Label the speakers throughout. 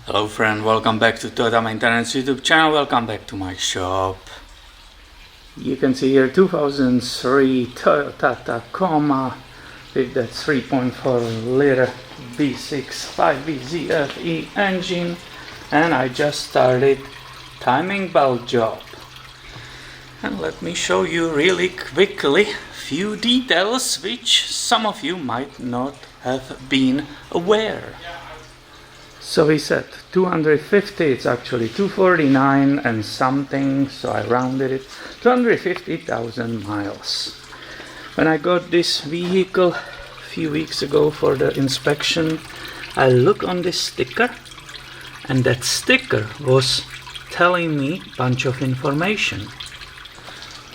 Speaker 1: Hello friend, welcome back to Toyota Maintenance YouTube channel, welcome back to my shop. You can see here 2003 Toyota Tacoma with that 3.4 liter V6 5VZFE engine, and I just started timing belt job. And let me show you really quickly few details which some of you might not have been aware. So we said 250, it's actually 249 and something, so I rounded it, 250,000 miles. When I got this vehicle a few weeks ago for the inspection, I look on this sticker, and that sticker was telling me a bunch of information.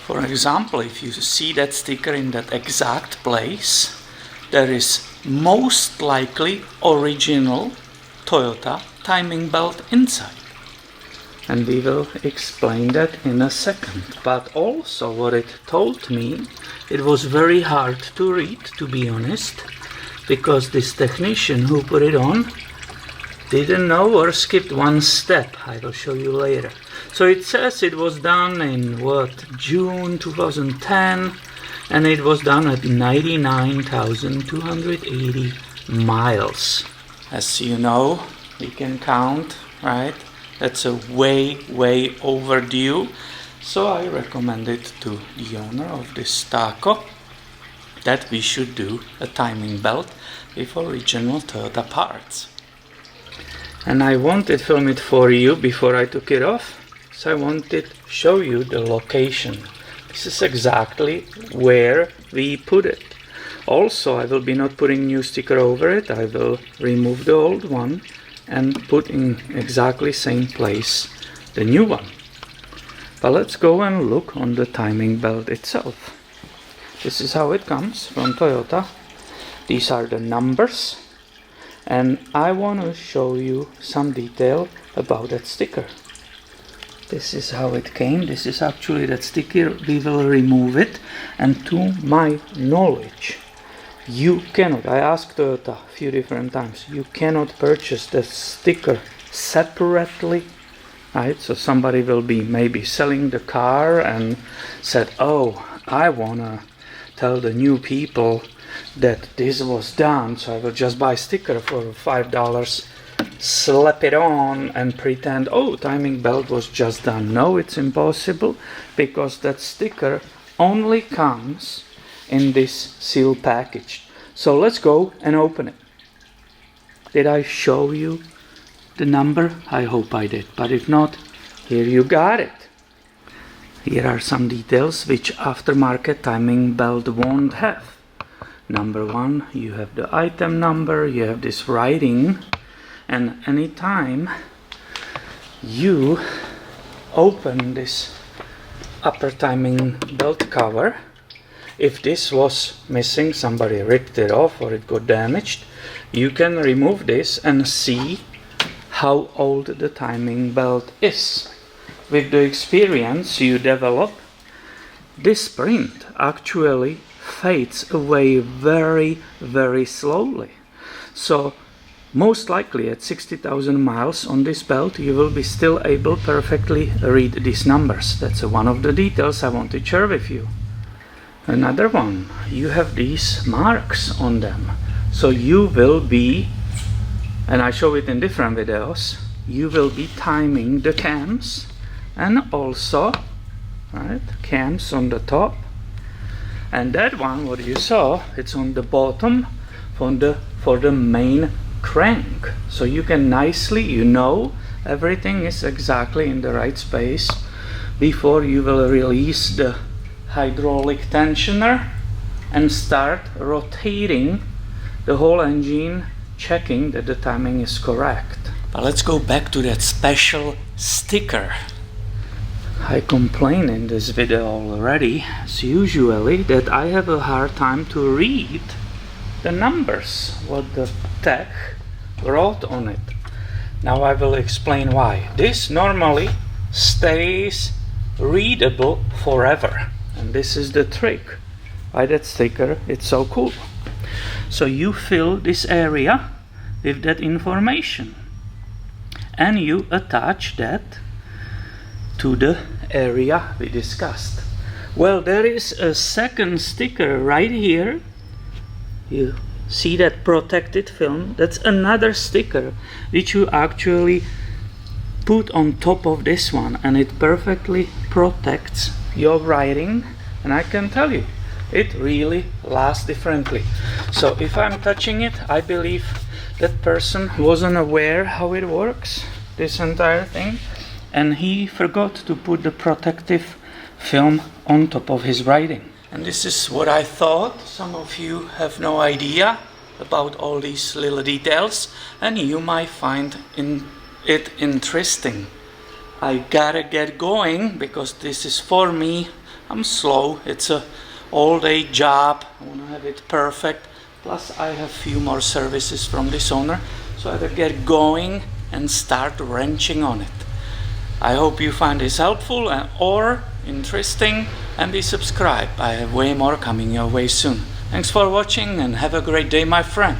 Speaker 1: For example, if you see that sticker in that exact place, there is most likely original Toyota timing belt inside, and we will explain that in a second. But also what it told me, it was very hard to read, to be honest, because this technician who put it on didn't know or skipped one step. I will show you later. So it says it was done in June 2010, and it was done at 99,280 miles. As you know, we can count, right? That's a way overdue. So I recommended to the owner of this Taco that we should do a timing belt with original Toyota parts. And I wanted to film it for you before I took it off. So I wanted to show you the location. This is exactly where we put it. Also, I will be not putting new sticker over it. I will remove the old one and put in exactly same place the new one. But let's go and look on the timing belt itself. This is how it comes from Toyota. These are the numbers, and I want to show you some detail about that sticker. This is how it came. This is actually that sticker. We will remove it, and to my knowledge, you cannot, I asked Toyota a few different times, you cannot purchase the sticker separately, right? So somebody will be maybe selling the car and said, oh, I wanna tell the new people that this was done, so I will just buy a sticker for $5, slap it on and pretend, oh, timing belt was just done. No, it's impossible, because that sticker only comes in this seal package. So let's go and open it. Did I show you the number? I hope I did, but if not, here you got it. Here are some details which aftermarket timing belt won't have. Number one, you have the item number, you have this writing, and anytime you open this upper timing belt cover, if this was missing, somebody ripped it off or it got damaged, you can remove this and see how old the timing belt is. With the experience you develop, this print actually fades away very slowly. So most likely at 60,000 miles on this belt you will be still able perfectly read these numbers. That's one of the details I want to share with you. Another one, you have these marks on them, so you will be, and I show it in different videos, you will be timing the cams, and also, right, cams on the top, and that one what you saw, it's on the bottom for the main crank, so you can nicely, you know, everything is exactly in the right space before you will release the hydraulic tensioner and start rotating the whole engine, checking that the timing is correct. But let's go back to that special sticker. I complain in this video already, as usually, that I have a hard time to read the numbers, what the tech wrote on it. Now I will explain why. This normally stays readable forever. And this is the trick. Why that sticker, it's so cool. So you fill this area with that information. and you attach that to the area we discussed. Well, there is a second sticker right here. You see that protected film? That's another sticker which you actually put on top of this one, and it perfectly protects your writing, and I can tell you it really lasts differently. So if I'm touching it, I believe that person wasn't aware how it works, this entire thing, and he forgot to put the protective film on top of his writing. And this is what I thought. Some of you have no idea about all these little details, and you might find it interesting. I gotta get going because this is for me. I'm slow. It's a all-day job. I want to have it perfect. Plus I have few more services from this owner, so I gotta get going and start wrenching on it. I hope you find this helpful or interesting, and be subscribed. I have way more coming your way soon. Thanks for watching and have a great day, my friend.